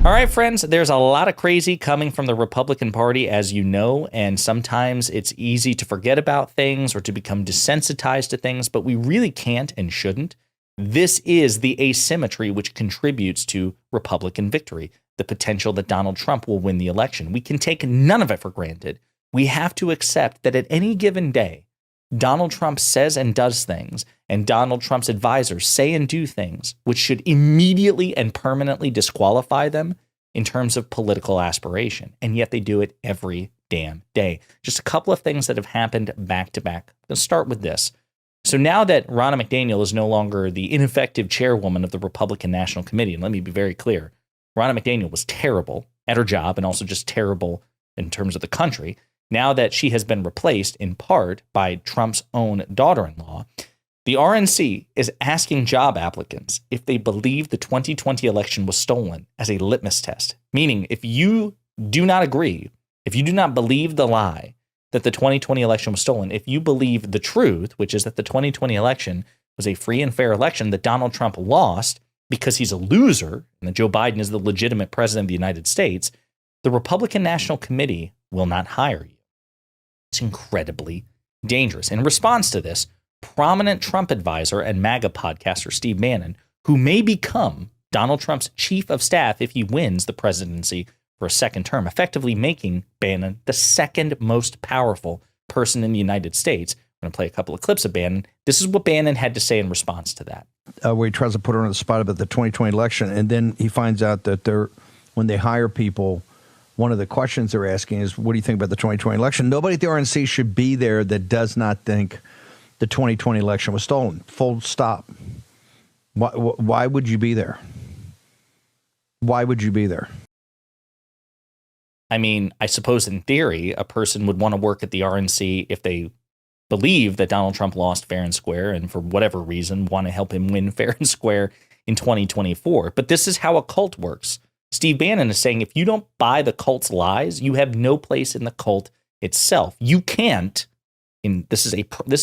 All right, friends, there's a lot of crazy coming from the Republican Party, as you know, and sometimes it's easy to forget about things or to become desensitized to things, but we really can't and shouldn't. This is the asymmetry which contributes to Republican victory, the potential that Donald Trump will win the election. We can take none of it for granted. We have to accept that at any given day, Donald Trump says and does things, and Donald Trump's advisors say and do things which should immediately and permanently disqualify them in terms of political aspiration. And yet they do it every damn day. Just a couple of things that have happened back to back. Let's start with this. So now that Ronna McDaniel is no longer the ineffective chairwoman of the Republican National Committee, and let me be very clear, Ronna McDaniel was terrible at her job and also just terrible in terms of the country. Now that she has been replaced in part by Trump's own daughter-in-law, the RNC is asking job applicants if they believe the 2020 election was stolen as a litmus test. Meaning, if you do not agree, if you do not believe the lie that the 2020 election was stolen, if you believe the truth, which is that the 2020 election was a free and fair election that Donald Trump lost because he's a loser and that Joe Biden is the legitimate president of the United States, the Republican National Committee will not hire you. It's incredibly dangerous. In response to this, prominent Trump advisor and MAGA podcaster Steve Bannon, who may become Donald Trump's chief of staff if he wins the presidency for a second term, effectively making Bannon the second most powerful person in the United States. I'm going to play a couple of clips of Bannon. This is what Bannon had to say in response to that. Where he tries to put her on the spot about the 2020 election, and then he finds out that when they hire people, one of the questions they're asking is, what do you think about the 2020 election? Nobody at the RNC should be there that does not think the 2020 election was stolen. Full stop. Why would you be there? Why would you be there? I mean, I suppose in theory, a person would want to work at the RNC if they believe that Donald Trump lost fair and square and for whatever reason want to help him win fair and square in 2024. But this is how a cult works. Steve Bannon is saying if you don't buy the cult's lies, you have no place in the cult itself. You can't. This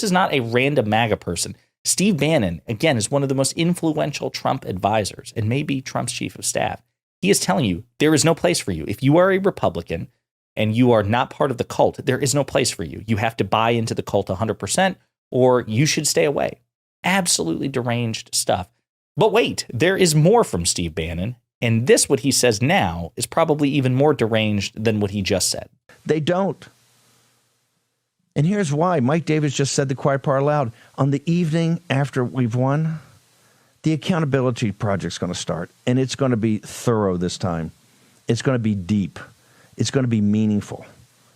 is not a random MAGA person. Steve Bannon, again, is one of the most influential Trump advisors and maybe Trump's chief of staff. He is telling you there is no place for you. If you are a Republican and you are not part of the cult, there is no place for you. You have to buy into the cult 100% or you should stay away. Absolutely deranged stuff. But wait, there is more from Steve Bannon. And this, what he says now, is probably even more deranged than what he just said. They don't. And here's why. Mike Davis just said the quiet part aloud. On the evening after we've won, the accountability project's going to start. And it's going to be thorough this time. It's going to be deep. It's going to be meaningful,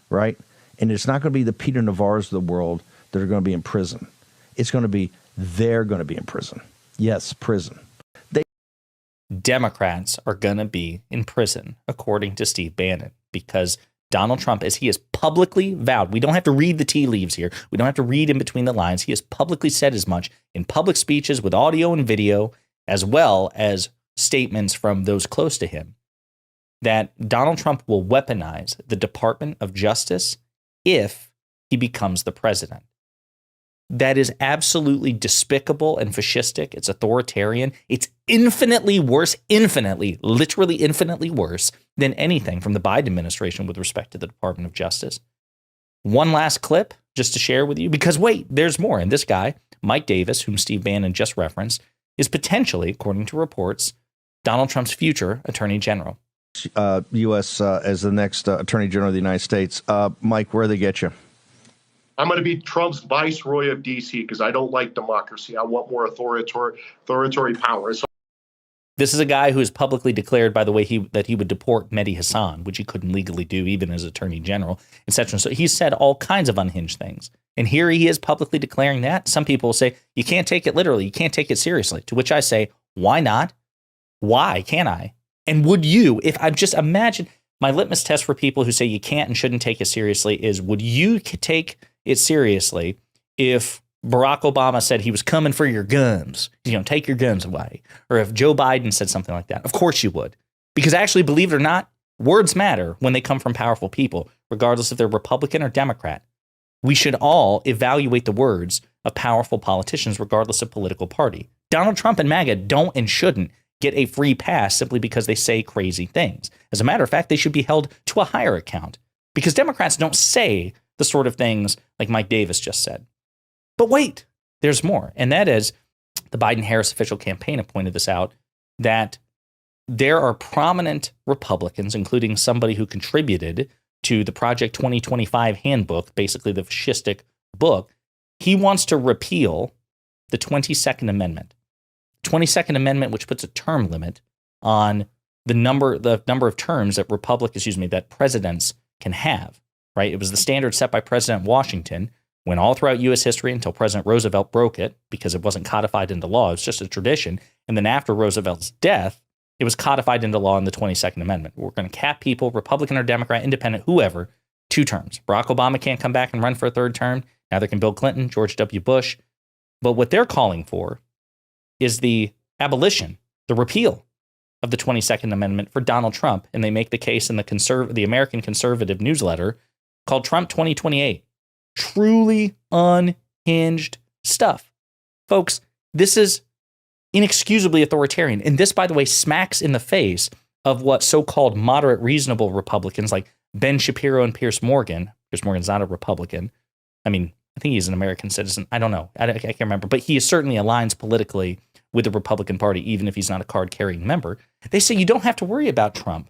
right? And it's not going to be the Peter Navarros of the world that are going to be in prison. It's going to be, they're going to be in prison. Yes, prison. Democrats are going to be in prison, according to Steve Bannon, because Donald Trump, as he has publicly vowed, we don't have to read the tea leaves here. We don't have to read in between the lines. He has publicly said as much in public speeches with audio and video, as well as statements from those close to him, that Donald Trump will weaponize the Department of Justice if he becomes the president. That is absolutely despicable and fascistic. It's authoritarian. It's infinitely worse, literally infinitely worse than anything from the Biden administration with respect to the Department of Justice. One last clip just to share with you, because wait, there's more. And this guy, Mike Davis, whom Steve Bannon just referenced, is potentially, according to reports, Donald Trump's future attorney general. U.S. As the next attorney general of the United States. Mike, where they get you? I'm going to be Trump's viceroy of D.C. because I don't like democracy. I want more authoritarian power. So this is a guy who has publicly declared, by the way, that he would deport Mehdi Hassan, which he couldn't legally do even as attorney general, etc. So he's said all kinds of unhinged things. And here he is publicly declaring that. Some people will say, you can't take it literally. You can't take it seriously. To which I say, why not? Why can't I? And would you, if I just imagine, my litmus test for people who say you can't and shouldn't take it seriously is, would you take it seriously if Barack Obama said he was coming for your guns, take your guns away? Or if Joe Biden said something like that? Of course you would. Because actually, believe it or not, words matter when they come from powerful people, regardless if they're Republican or Democrat. We should all evaluate the words of powerful politicians, regardless of political party. Donald Trump and MAGA don't and shouldn't get a free pass simply because they say crazy things. As a matter of fact, they should be held to a higher account because Democrats don't say the sort of things like Mike Davis just said. But wait, there's more. And that is the Biden-Harris official campaign have pointed this out, that there are prominent Republicans, including somebody who contributed to the Project 2025 handbook, basically the fascistic book. He wants to repeal the 22nd Amendment. 22nd Amendment, which puts a term limit on the number of terms that that presidents can have, right? It was the standard set by President Washington, went all throughout U.S. history until President Roosevelt broke it because it wasn't codified into law. It's just a tradition. And then after Roosevelt's death, it was codified into law in the 22nd Amendment. We're going to cap people, Republican or Democrat, independent, whoever, 2 terms. Barack Obama can't come back and run for a 3rd term. Neither can Bill Clinton, George W. Bush. But what they're calling for is the abolition, the repeal of the 22nd Amendment for Donald Trump. And they make the case in the American Conservative newsletter called Trump 2028. Truly unhinged stuff. Folks, this is inexcusably authoritarian. And this, by the way, smacks in the face of what so-called moderate, reasonable Republicans like Ben Shapiro and Piers Morgan. Piers Morgan's not a Republican. I mean, I think he's an American citizen. I don't know. I can't remember. But he certainly aligns politically with the Republican Party, even if he's not a card-carrying member. They say you don't have to worry about Trump.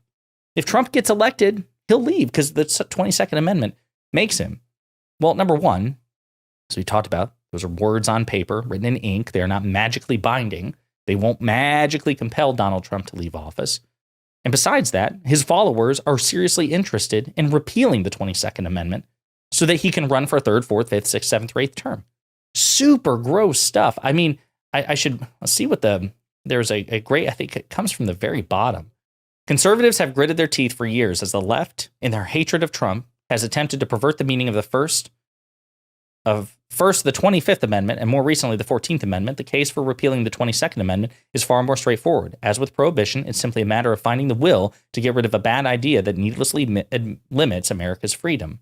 If Trump gets elected, he'll leave because the 22nd Amendment makes him. Well, number one, as we talked about, those are words on paper written in ink. They are not magically binding. They won't magically compel Donald Trump to leave office. And besides that, his followers are seriously interested in repealing the 22nd Amendment so that he can run for a 3rd, 4th, 5th, 6th, 7th, or 8th term. Super gross stuff. I mean, I should see what there's a great, I think it comes from the very bottom. Conservatives have gritted their teeth for years as the left, in their hatred of Trump, has attempted to pervert the meaning of the first the 25th Amendment and more recently the 14th Amendment. The case for repealing the 22nd Amendment is far more straightforward. As with prohibition, it's simply a matter of finding the will to get rid of a bad idea that needlessly limits America's freedom.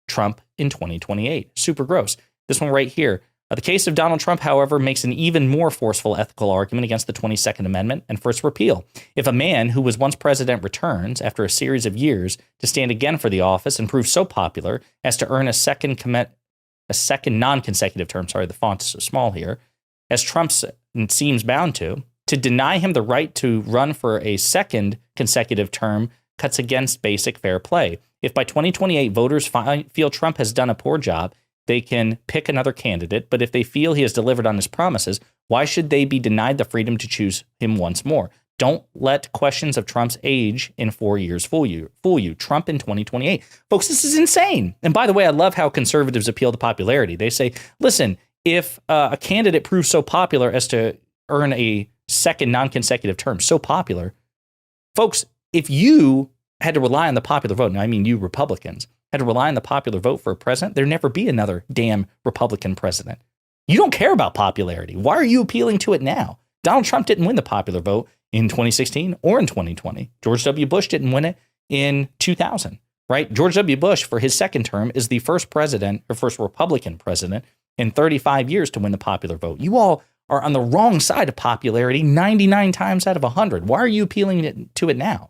Trump in 2028. Super gross. This one right here. The case of Donald Trump, however, makes an even more forceful ethical argument against the 22nd Amendment and for its repeal. If a man who was once president returns after a series of years to stand again for the office and prove so popular as to earn a second non-consecutive term, the font is so small here, as Trump seems bound to deny him the right to run for a second consecutive term cuts against basic fair play. If by 2028 voters feel Trump has done a poor job, they can pick another candidate, but if they feel he has delivered on his promises, why should they be denied the freedom to choose him once more? Don't let questions of Trump's age in 4 years fool you. Trump in 2028. Folks, this is insane. And by the way, I love how conservatives appeal to popularity. They say, listen, if a candidate proves so popular as to earn a second non-consecutive term, so popular, folks, if you had to rely on the popular vote, now I mean you Republicans, had to rely on the popular vote for a president, there'd never be another damn Republican president. You don't care about popularity. Why are you appealing to it now? Donald Trump didn't win the popular vote in 2016 or in 2020. George W. Bush didn't win it in 2000, right? George W. Bush, for his 2nd term, is the first Republican president in 35 years to win the popular vote. You all are on the wrong side of popularity 99 times out of 100. Why are you appealing to it now?